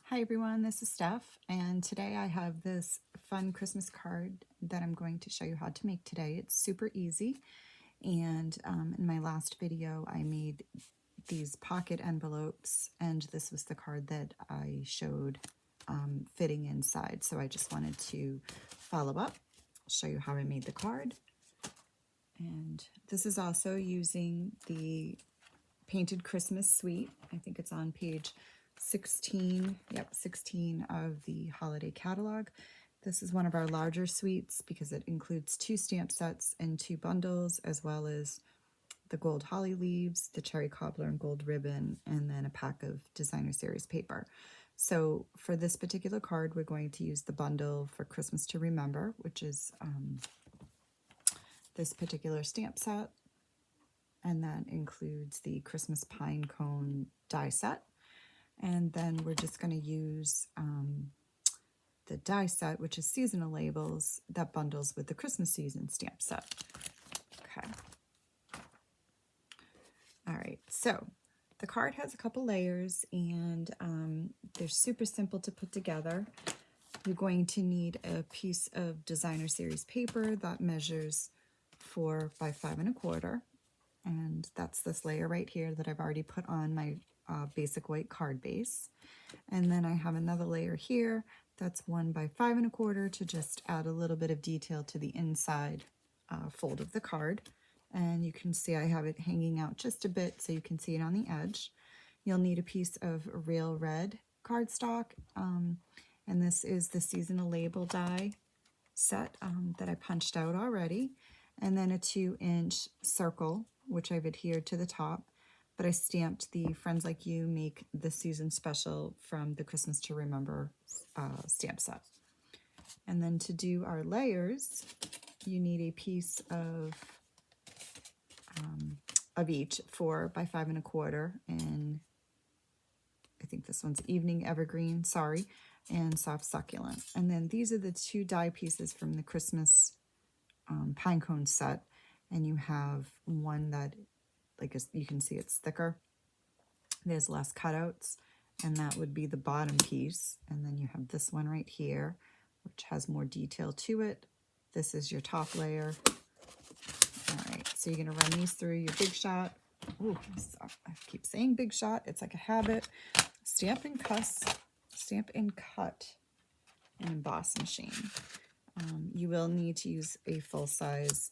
Hi everyone, this is Steph, and today I have this fun Christmas card that I'm going to show you how to make today. It's super easy, and in my last video I made these pocket envelopes, and this was the card that I showed fitting inside. So I just wanted to follow up, show you how I made the card. And this is also using the Painted Christmas Suite. I think it's on page 16, 16 of the holiday catalog. This is one of our larger suites because it includes 2 stamp sets and 2 bundles, as well as the gold holly leaves, the cherry cobbler and gold ribbon, and then a pack of designer series paper. So for this particular card, we're going to use the bundle for Christmas to Remember, which is this particular stamp set, and that includes the Christmas Pinecone die set. And then we're just going to use the die set, which is seasonal labels, that bundles with the Christmas season stamp set. Okay. All right, so the card has a couple layers, and they're super simple to put together. You're going to need a piece of designer series paper that measures 4 by 5 1/4, and that's this layer right here that I've already put on my basic white card base. And then I have another layer here that's 1 by 5 1/4 to just add a little bit of detail to the inside fold of the card. And you can see I have it hanging out just a bit so you can see it on the edge. You'll need a piece of real red cardstock, and this is the seasonal label die set that I punched out already, and then a 2-inch circle, which I've adhered to the top, but I stamped the Friends Like You Make the Season Special from the Christmas to Remember stamp set. And then to do our layers, you need a piece of each 4 by 5 1/4, and I think this one's Evening Evergreen, sorry, and Soft Succulent. And then these are the 2 die pieces from the Christmas Pinecone set, and you have one that, you can see it's thicker. There's less cutouts, and that would be the bottom piece. And then you have this one right here, which has more detail to it. This is your top layer. All right, so you're going to run these through your Big Shot. Ooh, I keep saying Big Shot. It's like a habit. Stamp and cut and emboss machine. You will need to use a full-size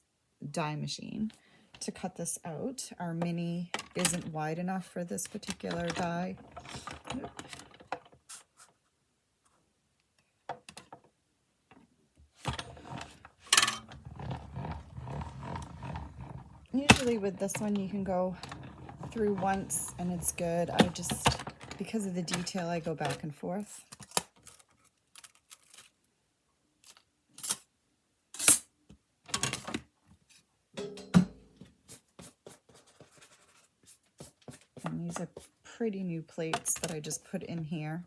die machine to cut this out. Our mini isn't wide enough for this particular die. Usually with this one you can go through once and it's good. I just, because of the detail, I go back and forth. And these are pretty new plates that I just put in here,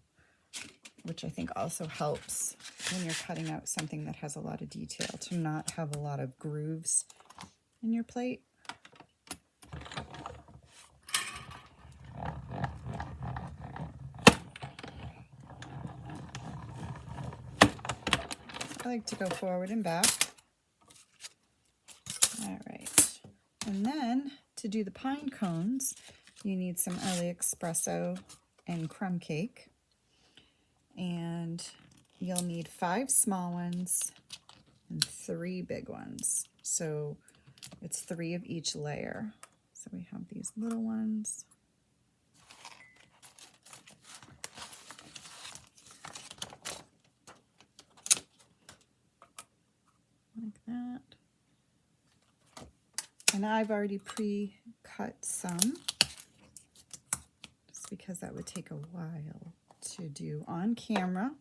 which I think also helps when you're cutting out something that has a lot of detail, to not have a lot of grooves in your plate. I like to go forward and back. All right, and then to do the pine cones, you need some early espresso and crumb cake, and you'll need 5 small ones and 3 big ones. So it's 3 of each layer. So we have these little ones. Like that. And I've already pre-cut some, just because that would take a while to do on camera.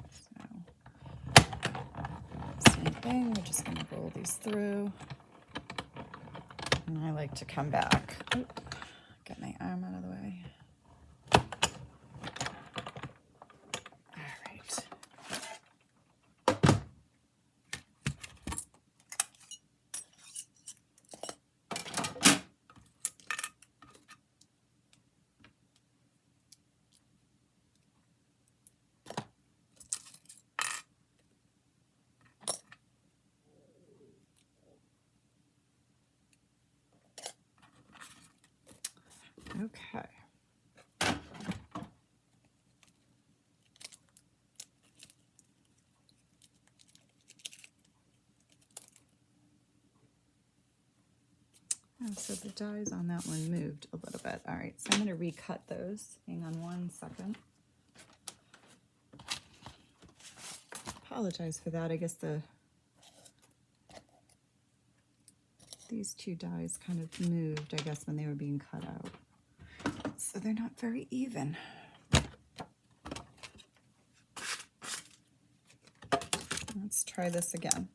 So, same thing, we're just going to roll these through. And I like to come back. Oop, get my arm out of the way. Oh, so the dies on that one moved a little bit. All right, so I'm going to recut those. Hang on one second. Apologize for that. I guess these two dies kind of moved, I guess, when they were being cut out. So they're not very even. Let's try this again.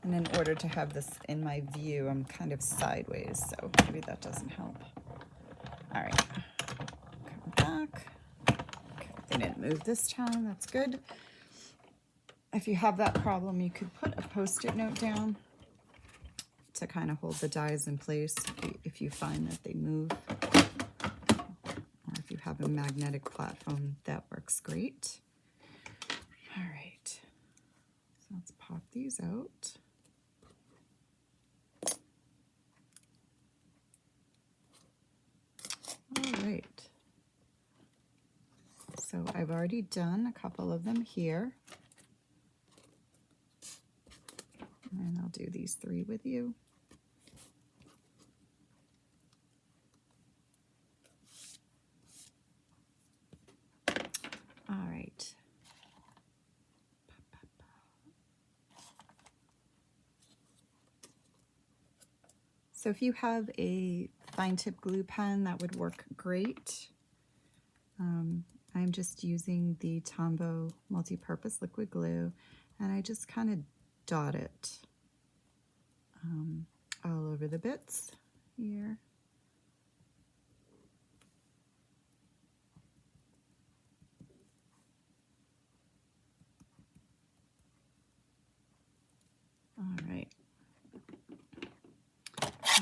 And in order to have this in my view, I'm kind of sideways, so maybe that doesn't help. All right, come back. Okay, they didn't move this time, that's good. If you have that problem, you could put a Post-it note down to kind of hold the dies in place if you find that they move. Or if you have a magnetic platform, that works great. All right, so let's pop these out. All right, so I've already done a couple of them here. And I'll do these three with you. All right. So if you have a fine tip glue pen, that would work great. I'm just using the Tombow multi-purpose liquid glue, and I just kind of dot it all over the bits here. All right.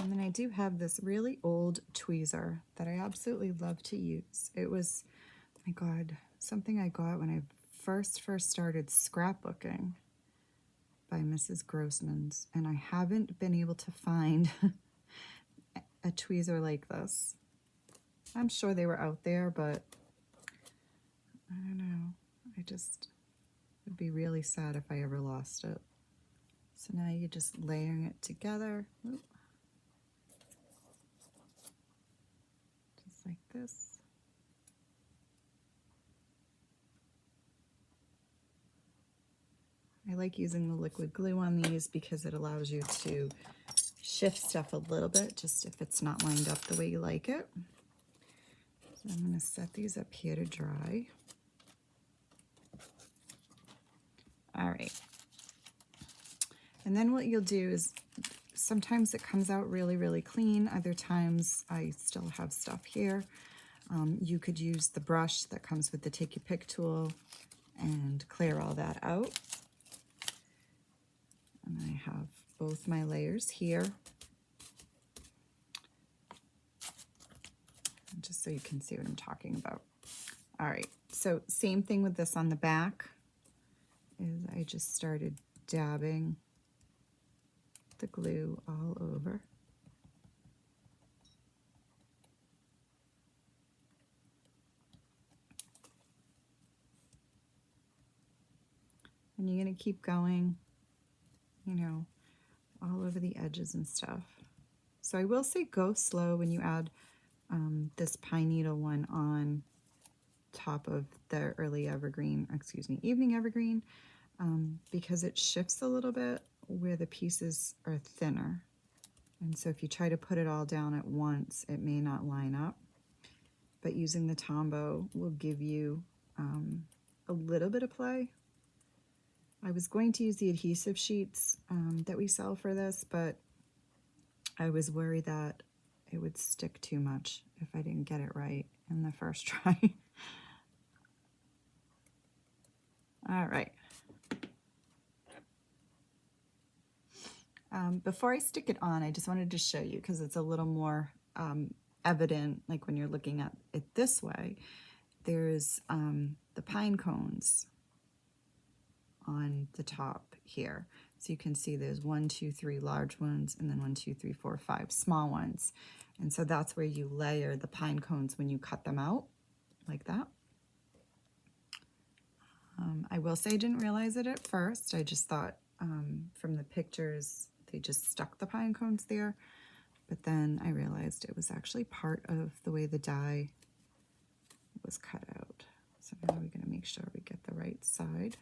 And then I do have this really old tweezer that I absolutely love to use. It was, my God, something I got when I first started scrapbooking by Mrs. Grossman's, and I haven't been able to find a tweezer like this. I'm sure they were out there, but I don't know. I just would be really sad if I ever lost it. So now you're just layering it together. Oop. Just like this. I like using the liquid glue on these because it allows you to shift stuff a little bit, just if it's not lined up the way you like it. So I'm going to set these up here to dry. All right. And then what you'll do is, sometimes it comes out really, really clean. Other times I still have stuff here. You could use the brush that comes with the Take Your Pick tool and clear all that out. And I have both my layers here. And just so you can see what I'm talking about. All right, so same thing with this on the back, is I just started dabbing the glue all over. And you're going to keep going, you know, all over the edges and stuff. So I will say go slow when you add this pine needle one on top of the early evergreen, excuse me, evening evergreen, because it shifts a little bit where the pieces are thinner. And so if you try to put it all down at once, it may not line up. But using the Tombow will give you a little bit of play. I was going to use the adhesive sheets that we sell for this, but I was worried that it would stick too much if I didn't get it right in the first try. All right. Before I stick it on, I just wanted to show you, because it's a little more evident, like when you're looking at it this way, there's the pine cones on the top here. So you can see there's 1, 2, 3 large ones, and then 1, 2, 3, 4, 5 small ones. And so that's where you layer the pine cones when you cut them out, like that. I will say I didn't realize it at first. I just thought from the pictures they just stuck the pine cones there, but then I realized it was actually part of the way the die was cut out. So now we're going to make sure we get the right side.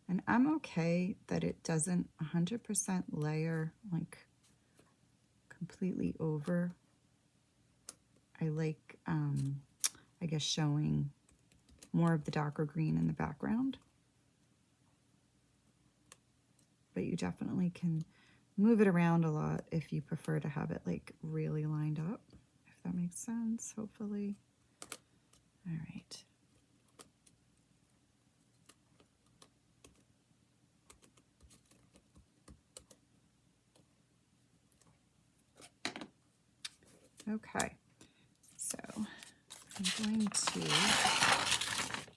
And I'm okay that it doesn't 100% layer like completely over. I like, I guess, showing more of the darker green in the background. But you definitely can move it around a lot if you prefer to have it like really lined up, if that makes sense, hopefully. All right. Okay, so I'm going to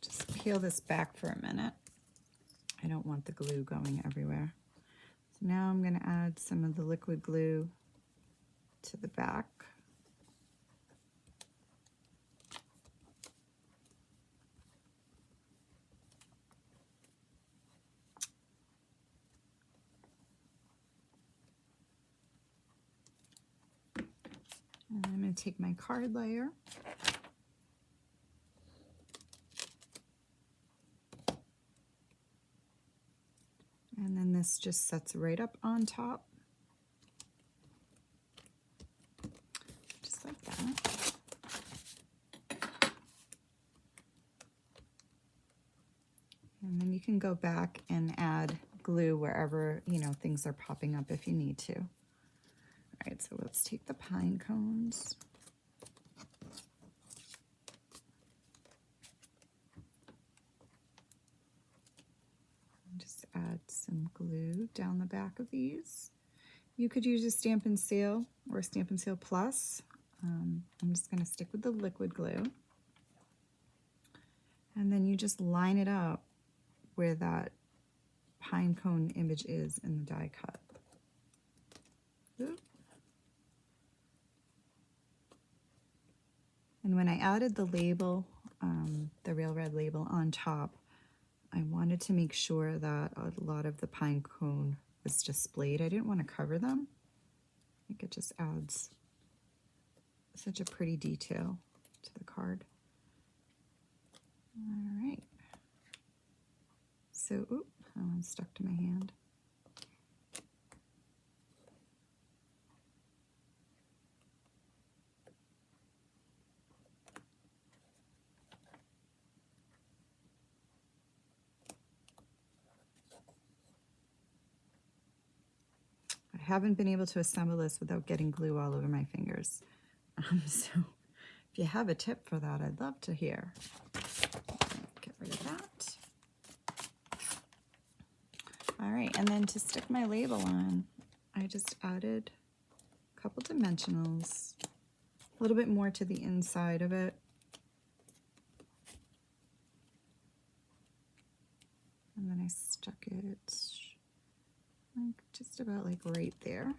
just peel this back for a minute. I don't want the glue going everywhere. So now I'm going to add some of the liquid glue to the back. And I'm going to take my card layer. And then this just sets right up on top. Just like that. And then you can go back and add glue wherever, you know, things are popping up if you need to. All right, so let's take the pine cones. And just add some glue down the back of these. You could use a Stampin' Seal or a Stampin' Seal Plus. I'm just going to stick with the liquid glue. And then you just line it up where that pine cone image is in the die cut. Oop. And when I added the label, the Real Red label on top, I wanted to make sure that a lot of the pine cone was displayed. I didn't want to cover them. I think it just adds such a pretty detail to the card. All right. So, oop, that one stuck to my hand. I haven't been able to assemble this without getting glue all over my fingers. So if you have a tip for that, I'd love to hear. Get rid of that. All right, and then to stick my label on, I just added a couple dimensionals, a little bit more to the inside of it. And then I stuck it like just about like right there.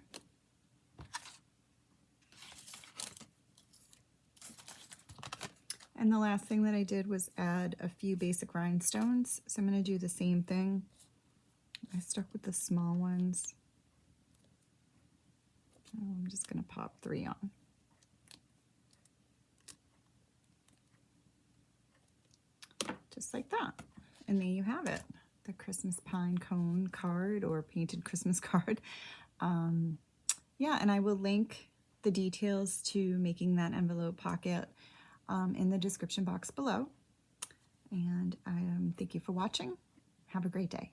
And the last thing that I did was add a few basic rhinestones. So I'm going to do the same thing. I stuck with the small ones. Oh, I'm just going to pop 3 on. Just like that. And there you have it. The Christmas Pinecone card or painted Christmas card. Yeah, and I will link the details to making that envelope pocket in the description box below. And thank you for watching. Have a great day.